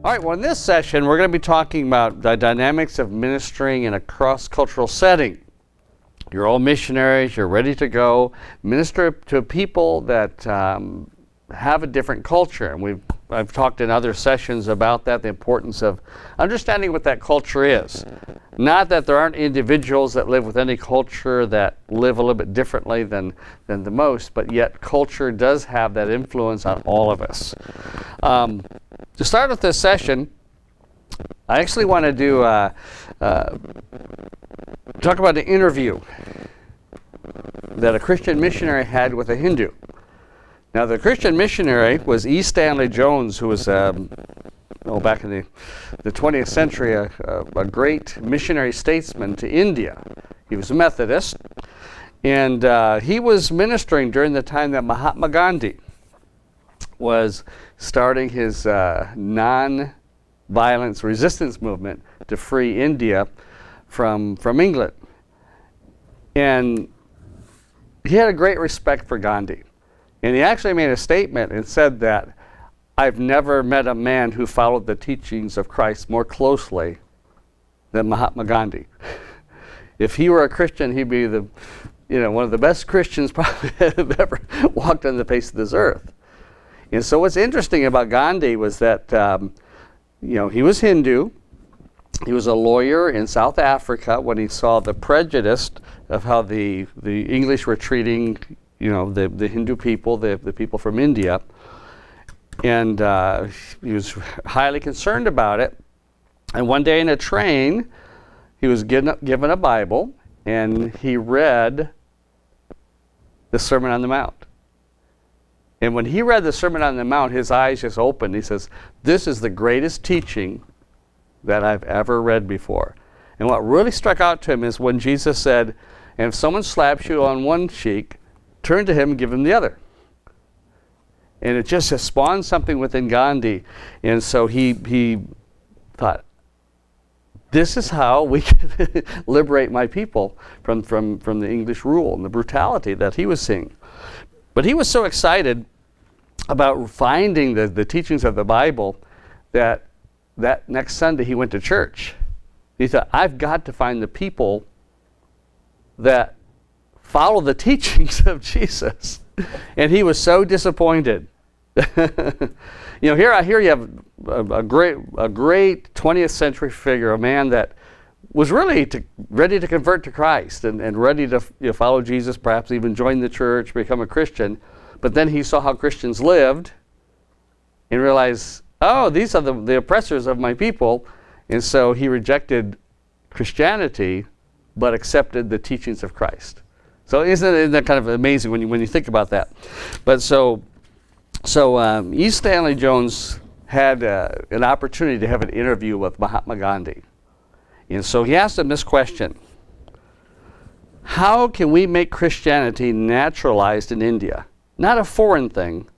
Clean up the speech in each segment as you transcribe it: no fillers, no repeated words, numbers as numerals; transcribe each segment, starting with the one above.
All right, well, in this session, we're going to be talking about the dynamics of ministering in a cross-cultural setting. You're all missionaries, you're ready to go minister to people that have a different culture. And I've talked in other sessions about that, the importance of understanding what that culture is. Not that there aren't individuals that live with any culture that live a little bit differently than the most, but yet culture does have that influence on all of us. To start with this session, I actually want to do talk about an interview that a Christian missionary had with a Hindu. Now, the Christian missionary was E. Stanley Jones, who was back in the 20th century, a great missionary statesman to India. He was a Methodist, and he was ministering during the time that Mahatma Gandhi was starting his non-violence resistance movement to free India from England. And he had a great respect for Gandhi. And he actually made a statement and said that, "I've never met a man who followed the teachings of Christ more closely than Mahatma Gandhi." If he were a Christian, he'd be one of the best Christians probably that have ever walked on the face of this earth. And so what's interesting about Gandhi was that he was Hindu. He was a lawyer in South Africa when he saw the prejudice of how the English were treating the Hindu people, the people from India. And he was highly concerned about it. And one day in a train, he was given a Bible, and he read the Sermon on the Mount. And when he read the Sermon on the Mount, his eyes just opened. He says, "This is the greatest teaching that I've ever read before." And what really struck out to him is when Jesus said, "And if someone slaps you on one cheek, turn to him and give him the other." And it just spawned something within Gandhi. And so he thought, this is how we can liberate my people from the English rule and the brutality that he was seeing. But he was so excited about finding the teachings of the Bible that next Sunday he went to church. He thought, I've got to find the people that follow the teachings of Jesus. And he was so disappointed. Here you have a great 20th century figure, a man that was really ready to convert to Christ and ready to follow Jesus, perhaps even join the church, become a Christian. But then he saw how Christians lived and realized, oh, these are the oppressors of my people. And so he rejected Christianity, but accepted the teachings of Christ. So isn't that kind of amazing when you think about that? But so E. Stanley Jones had an opportunity to have an interview with Mahatma Gandhi. And so he asked him this question: how can we make Christianity naturalized in India? Not a foreign thing,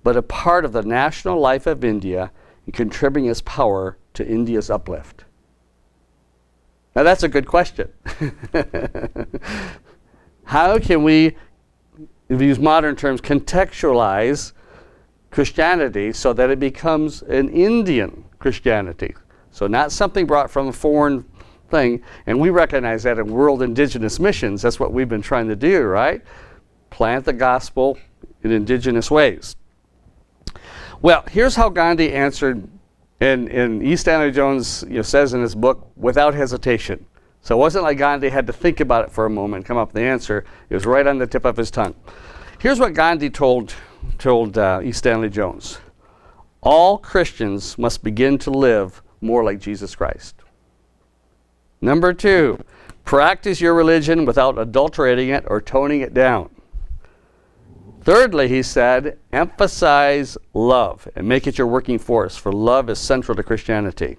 but a part of the national life of India and contributing its power to India's uplift. Now that's a good question. How can we, if we use modern terms, contextualize Christianity so that it becomes an Indian Christianity? So not something brought from a foreign thing. And we recognize that in World Indigenous Missions. That's what we've been trying to do, right? Plant the gospel in indigenous ways. Well, here's how Gandhi answered, and E. Stanley Jones says in his book, without hesitation. So it wasn't like Gandhi had to think about it for a moment and come up with the answer. It was right on the tip of his tongue. Here's what Gandhi told E. Stanley Jones: all Christians must begin to live more like Jesus Christ. Number 2, practice your religion without adulterating it or toning it down. Thirdly, he said, emphasize love and make it your working force, for love is central to Christianity.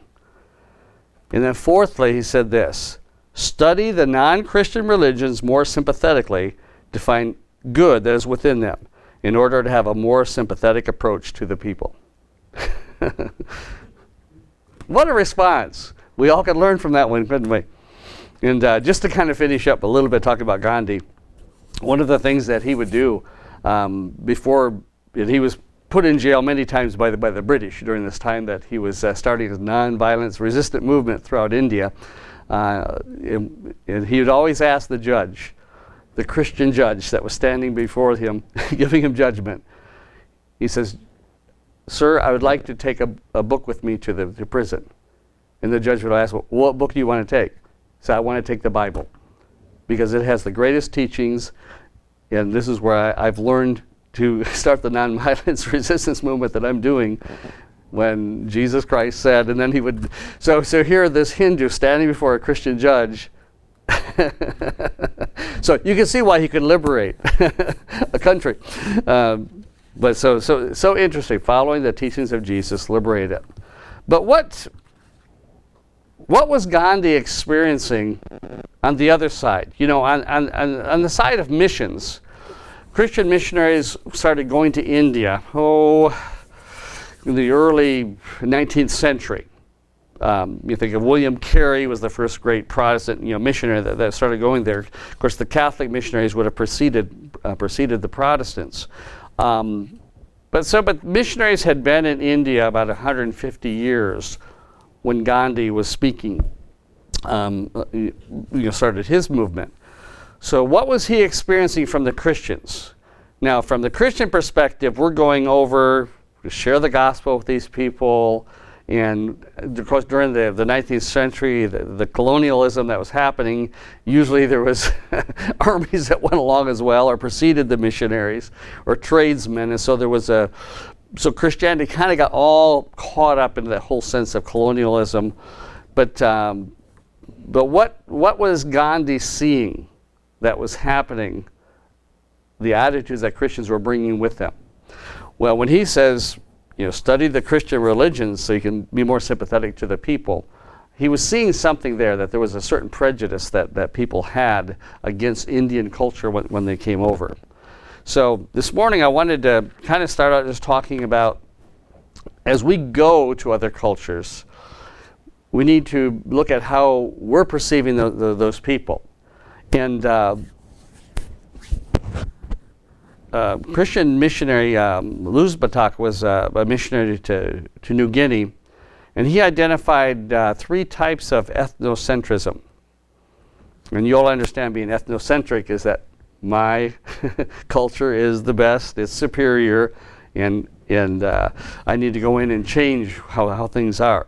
And then fourthly, he said this: study the non-Christian religions more sympathetically to find good that is within them in order to have a more sympathetic approach to the people. What a response. We all could learn from that one, couldn't we? And just to kind of finish up a little bit talking about Gandhi, one of the things that he would do before he was put in jail many times by the British during this time that he was starting his non-violence resistant movement throughout India. And he would always ask the judge, the Christian judge that was standing before him, giving him judgment. He says, "Sir, I would like to take a book with me to prison." And the judge would ask, "Well, what book do you want to take?" So I want to take the Bible because it has the greatest teachings, and this is where I've learned to start the nonviolence resistance movement that I'm doing. When Jesus Christ said, and then he would, so here this Hindu standing before a Christian judge. So you can see why he could liberate a country. But so interesting, following the teachings of Jesus, liberate it. But what was Gandhi experiencing on the other side? You know, on the side of missions, Christian missionaries started going to India, in the early 19th century. You think of William Carey was the first great Protestant missionary that started going there. Of course, the Catholic missionaries would have preceded the Protestants. But missionaries had been in India about 150 years when Gandhi was speaking, started his movement. So what was he experiencing from the Christians? Now, from the Christian perspective, we're going over to share the gospel with these people. And of course, during the 19th century, the colonialism that was happening, usually there was armies that went along as well, or preceded the missionaries, or tradesmen. And so there was so Christianity kind of got all caught up into that whole sense of colonialism. But what was Gandhi seeing that was happening? The attitudes that Christians were bringing with them. Well, when he says, study the Christian religions so you can be more sympathetic to the people, he was seeing something there, that there was a certain prejudice that people had against Indian culture when they came over. So this morning I wanted to kind of start out just talking about, as we go to other cultures, we need to look at how we're perceiving those people. And Christian missionary Luz Batak was a missionary to New Guinea, and he identified 3 types of ethnocentrism. And you'll understand, being ethnocentric is that my culture is the best, it's superior, and I need to go in and change how things are.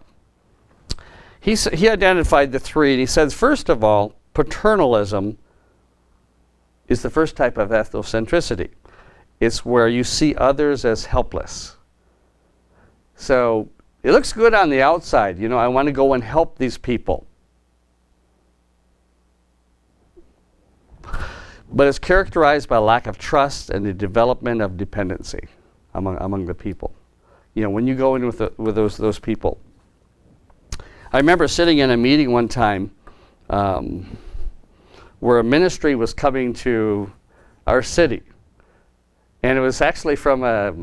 He identified the 3, and he says, first of all, paternalism is the first type of ethnocentricity. It's where you see others as helpless. So it looks good on the outside. I want to go and help these people. But it's characterized by lack of trust and the development of dependency among the people. When you go in with those people. I remember sitting in a meeting one time where a ministry was coming to our city. And it was actually from a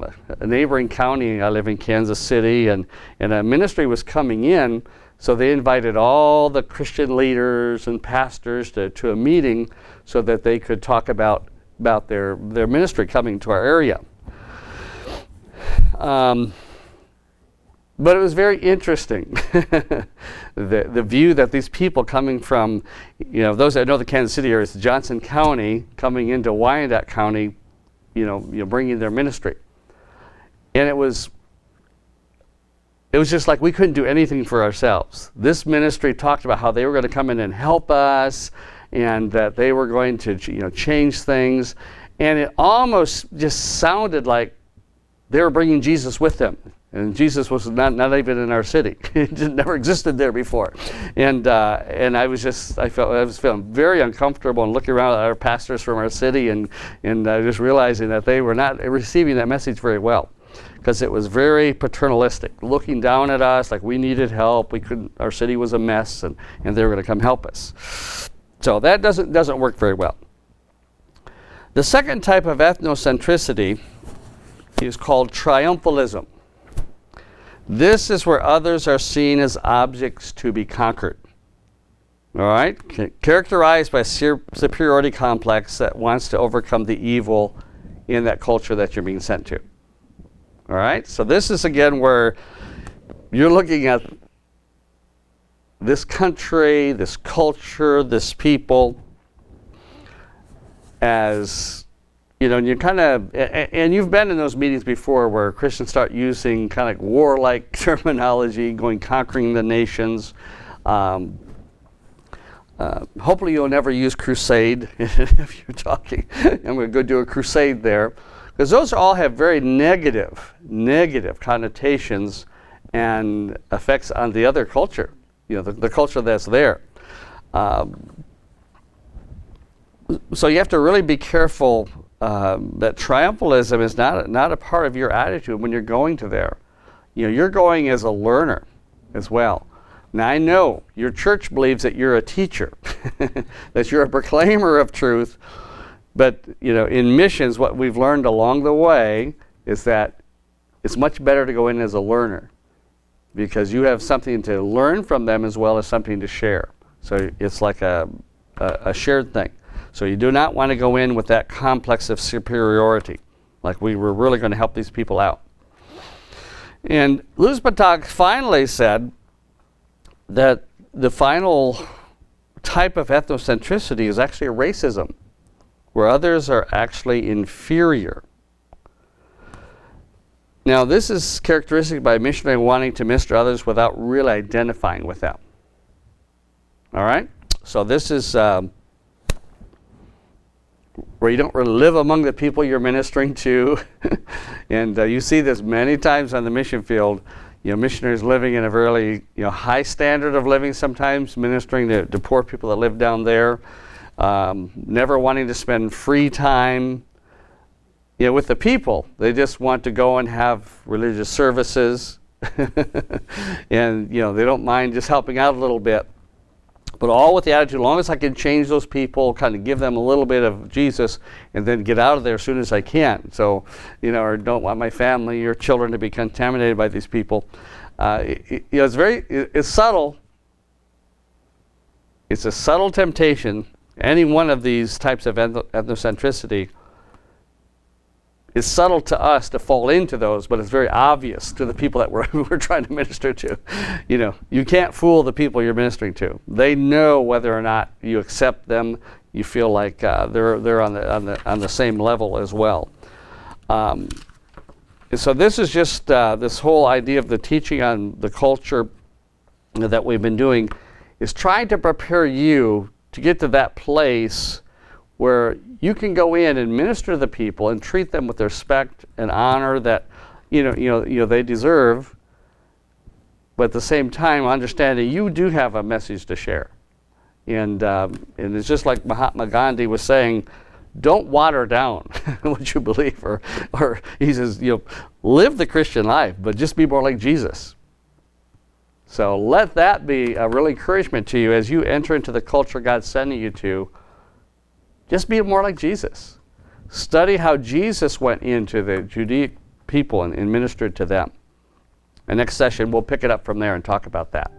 neighboring county. I live in Kansas City, and a ministry was coming in, so they invited all the Christian leaders and pastors to a meeting so that they could talk about their ministry coming to our area. But it was very interesting, the view that these people coming from, those that know the Kansas City area, it's Johnson County, coming into Wyandotte County, bringing their ministry. And it was just like we couldn't do anything for ourselves. This ministry talked about how they were going to come in and help us, and that they were going to change things. And it almost just sounded like they were bringing Jesus with them. And Jesus was not even in our city. It just never existed there before. And I was feeling very uncomfortable and looking around at our pastors from our city and just realizing that they were not receiving that message very well, because it was very paternalistic, looking down at us like we needed help. Our city was a mess, and they were going to come help us. So that doesn't work very well. The second type of ethnocentricity is called triumphalism. This is where others are seen as objects to be conquered. All right? Characterized by superiority complex that wants to overcome the evil in that culture that you're being sent to. All right? So this is, again, where you're looking at this country, this culture, this people as, you know, and you kind of, and you've been in those meetings before where Christians start using kind of like warlike terminology, conquering the nations. Hopefully you'll never use crusade if you're talking. I'm going to go do a crusade there. Because those all have very negative connotations and effects on the other culture, you know, the culture that's there. So you have to really be careful that triumphalism is not a part of your attitude when you're going to there. You know, you're going as a learner as well. Now I know your church believes that you're a teacher, that you're a proclaimer of truth, but you know, in missions, what we've learned along the way is that it's much better to go in as a learner because you have something to learn from them as well as something to share. So it's like a shared thing. So you do not want to go in with that complex of superiority, like we were really going to help these people out. And Luz Batak finally said that the final type of ethnocentricity is actually racism, where others are actually inferior. Now, this is characteristic by a missionary wanting to minister to others without really identifying with them. All right? So this is where you don't really live among the people you're ministering to. And you see this many times on the mission field. You know, missionaries living in a really, you know, high standard of living sometimes, ministering to poor people that live down there. Never wanting to spend free time, you know, with the people. They just want to go and have religious services. And, you know, they don't mind just helping out a little bit. But all with the attitude, as long as I can change those people, kind of give them a little bit of Jesus, and then get out of there as soon as I can. So, you know, or don't want my family or children to be contaminated by these people. You know, it's subtle. It's a subtle temptation. Any one of these types of ethnocentricity is subtle to us to fall into those, but it's very obvious to the people that we're trying to minister to. You know, you can't fool the people you're ministering to. They know whether or not you accept them. You feel like they're on the same level as well. So this is just this whole idea of the teaching on the culture that we've been doing is trying to prepare you to get to that place where you can go in and minister to the people and treat them with the respect and honor that you know they deserve, but at the same time understanding you do have a message to share. And it's just like Mahatma Gandhi was saying, don't water down what you believe, or he says, you know, live the Christian life, but just be more like Jesus. So let that be a real encouragement to you as you enter into the culture God's sending you to. Just be more like Jesus. Study how Jesus went into the Judaic people and ministered to them. And next session, we'll pick it up from there and talk about that.